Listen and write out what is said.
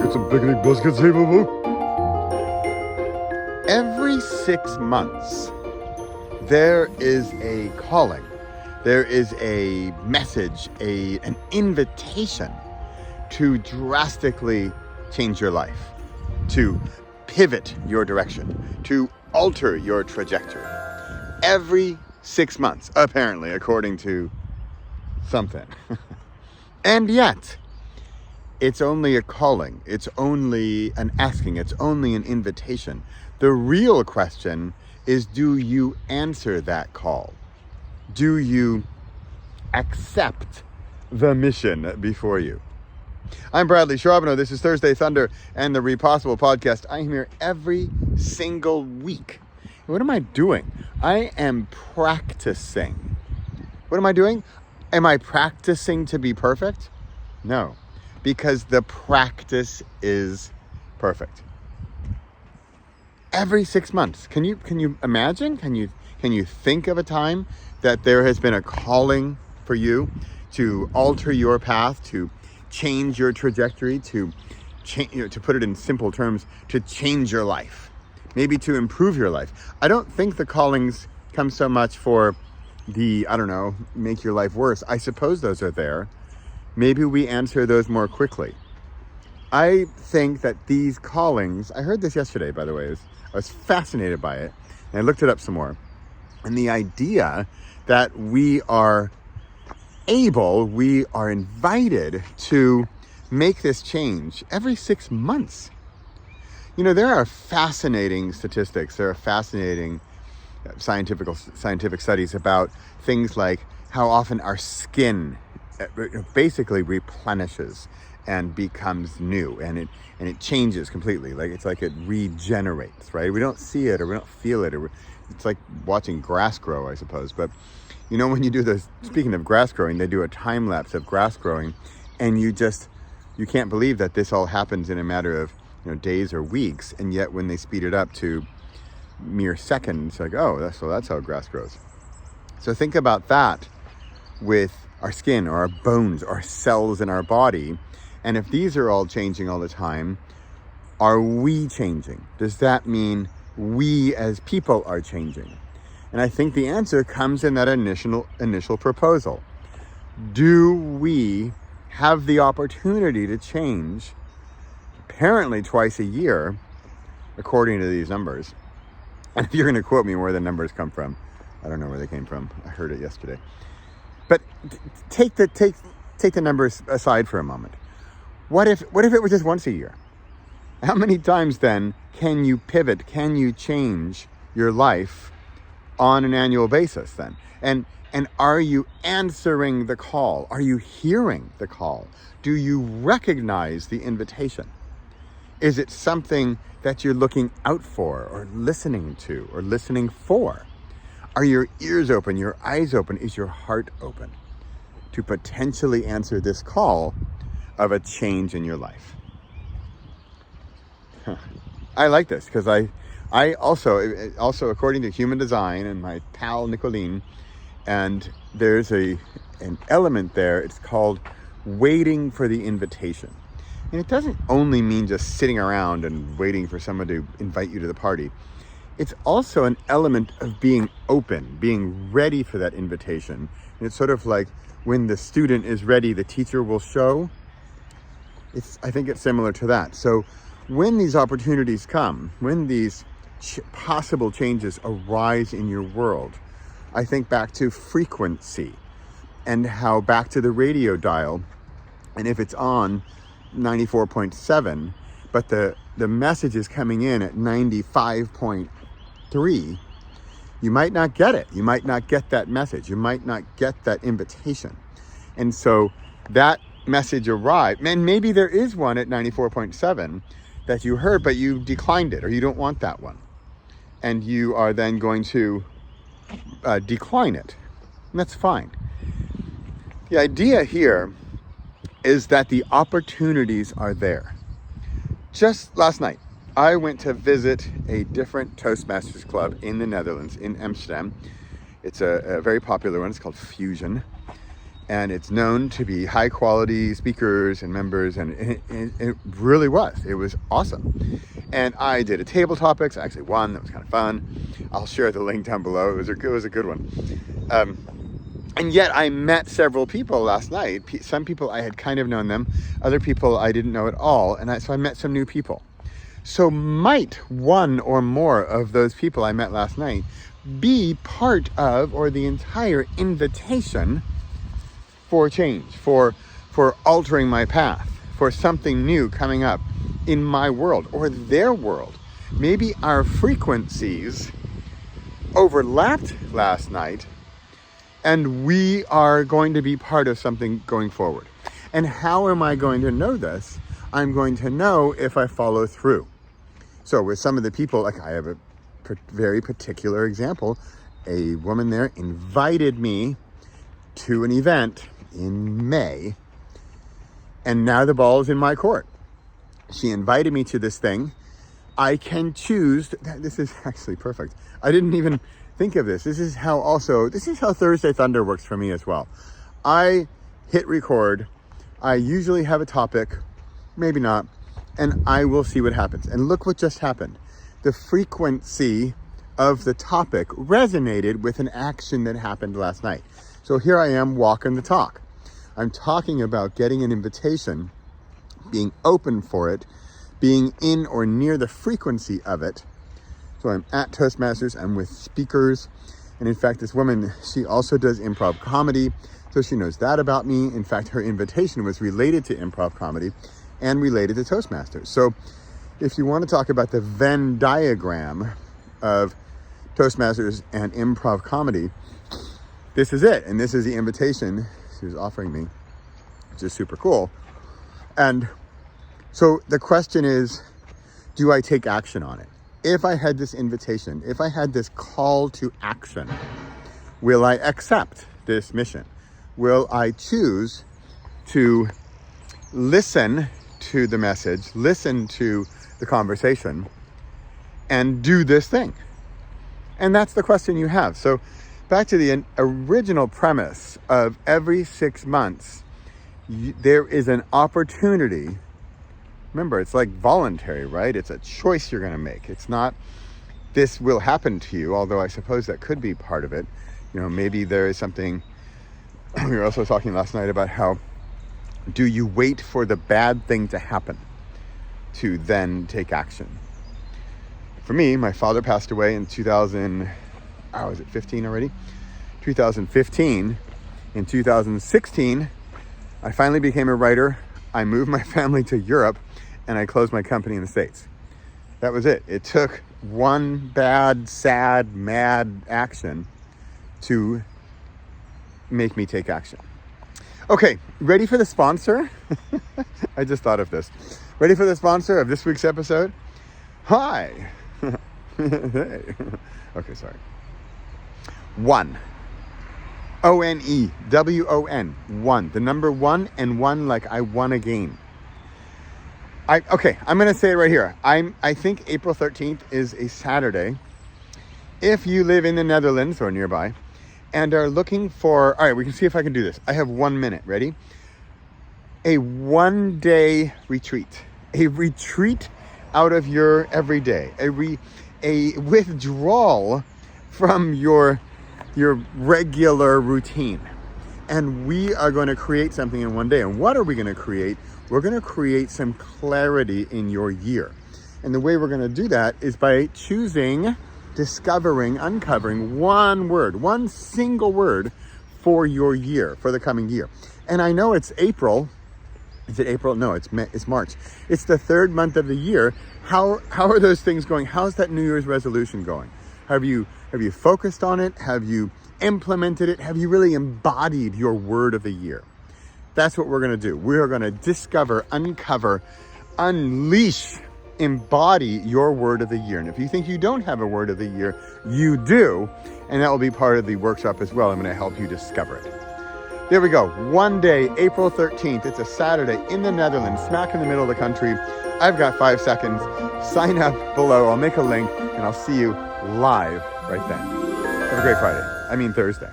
get some picnic baskets here, boo-boo? Every 6 months, there is a calling. There is a message, an invitation to drastically change your life, to pivot your direction, to alter your trajectory. Every 6 months, apparently, according to something. And yet, it's only a calling. It's only an asking. It's only an invitation. The real question is, do you answer that call? Do you accept the mission before you? I'm Bradley Charbonneau. This is Thursday Thunder and the Repossible podcast. I am here every single week. What am I doing? I am practicing. What am I doing? Am I practicing to be perfect? No, because the practice is perfect. Every 6 months. Can you imagine? Can you think of a time that there has been a calling for you to alter your path, to change your trajectory, to put it in simple terms, to change your life, maybe to improve your life? I don't think the callings come so much for make your life worse. I suppose those are there. Maybe we answer those more quickly. I think that these callings, I heard this yesterday, by the way, I was fascinated by it, and I looked it up some more. And the idea that we are invited to make this change every 6 months. There are fascinating statistics, there are fascinating scientific studies about things like how often our skin basically replenishes and becomes new, and it changes completely. It's like it regenerates, right? We don't see it or we don't feel it, or it's like watching grass grow, I suppose. But when you do this, speaking of grass growing, they do a time lapse of grass growing, and you can't believe that this all happens in a matter of days or weeks, and yet when they speed it up to mere seconds, like, oh, that's how grass grows. So think about that with our skin or our bones, our cells in our body. And if these are all changing all the time, are we changing? Does that mean we as people are changing? And I think the answer comes in that initial proposal. Do we have the opportunity to change apparently twice a year, according to these numbers? And if you're going to quote me where the numbers come from, I don't know where they came from. I heard it yesterday. But take the numbers aside for a moment. What if it was just once a year? How many times then can you pivot? Can you change your life on an annual basis then? And are you answering the call? Are you hearing the call? Do you recognize the invitation? Is it something that you're looking out for or listening to or listening for? Are your ears open, your eyes open? Is your heart open to potentially answer this call of a change in your life? I like this because I also, according to Human Design and my pal Nicolene, and there's an element there, it's called waiting for the invitation. And it doesn't only mean just sitting around and waiting for someone to invite you to the party. It's also an element of being open, being ready for that invitation. And it's sort of like when the student is ready, the teacher will show. I think it's similar to that. So when these opportunities come, when these possible changes arise in your world, I think back to frequency and how back to the radio dial. And if it's on 94.7, but the message is coming in at 95.3, you might not get it. You might not get that message. You might not get that invitation. And so that message arrived, and maybe there is one at 94.7 that you heard, but you declined it, or you don't want that one. And you are then going to decline it. And that's fine. The idea here is that the opportunities are there. Just last night, I went to visit a different Toastmasters club in the Netherlands, in Amsterdam. It's a very popular one. It's called Fusion. And it's known to be high quality speakers and members, and it really was. It was awesome. And I did a table topics. I actually won. That was kind of fun. I'll share the link down below. It was a good one. And yet I met several people last night. Some people I had kind of known them. Other people I didn't know at all. And so I met some new people. So might one or more of those people I met last night be part of, or the entire invitation for change, for altering my path, for something new coming up in my world or their world. Maybe our frequencies overlapped last night, and we are going to be part of something going forward. And how am I going to know this? I'm going to know if I follow through. So with some of the people, like I have a very particular example. A woman there invited me to an event in May, and now the ball is in my court. She invited me to this thing. I can choose. This is actually perfect. I didn't even think of this. This is how Thursday Thunder works for me as well. I hit record. I usually have a topic, maybe not, and I will see what happens. And look what just happened. The frequency of the topic resonated with an action that happened last night. So here I am walking the talk. I'm talking about getting an invitation, being open for it, being in or near the frequency of it. So I'm at Toastmasters, I'm with speakers. And in fact, this woman, she also does improv comedy. So she knows that about me. In fact, her invitation was related to improv comedy and related to Toastmasters. So if you want to talk about the Venn diagram of Toastmasters and improv comedy, this is it. And this is the invitation she was offering me, which is super cool. And so the question is, do I take action on it? If I had this invitation, if I had this call to action, will I accept this mission? Will I choose to listen to the message, listen to the conversation, and do this thing? And that's the question you have. So back to the original premise of every 6 months, there is an opportunity. Remember, it's like voluntary, right? It's a choice you're going to make. It's not, this will happen to you, although I suppose that could be part of it. You know, maybe there is something. We were also talking last night about how, do you wait for the bad thing to happen to then take action? For me, my father passed away in 2015 already? 2015. In 2016, I finally became a writer. I moved my family to Europe, and I closed my company in the States. That was it. It took one bad, sad, mad action to make me take action. Okay, ready for the sponsor? I just thought of this. Ready for the sponsor of this week's episode? Hi. Hey. Okay, sorry. One. O-N-E. W-O-N. One. The number one, and one like I won a game. Okay, I'm going to say it right here. I think April 13th is a Saturday. If you live in the Netherlands or nearby and are looking for, all right, we can see if I can do this. I have 1 minute. Ready? A 1-day retreat. A retreat out of your everyday. A withdrawal from your regular routine. And we are going to create something in 1 day. And what are we going to create? We're going to create some clarity in your year. And the way we're going to do that is by choosing, discovering, uncovering one word, one single word for your year, for the coming year. And I know it's April. Is it April? No, it's March. It's the third month of the year. How are those things going? How's that New Year's resolution going? Have you focused on it? Have you implemented it? Have you really embodied your word of the year? That's what we're going to do. We are going to discover, uncover, unleash, embody your word of the year. And if you think you don't have a word of the year, you do. And that will be part of the workshop as well. I'm going to help you discover it. There we go. 1 day, April 13th. It's a Saturday in the Netherlands, smack in the middle of the country. I've got 5 seconds. Sign up below. I'll make a link and I'll see you live right then. Have a great Friday. I mean Thursday.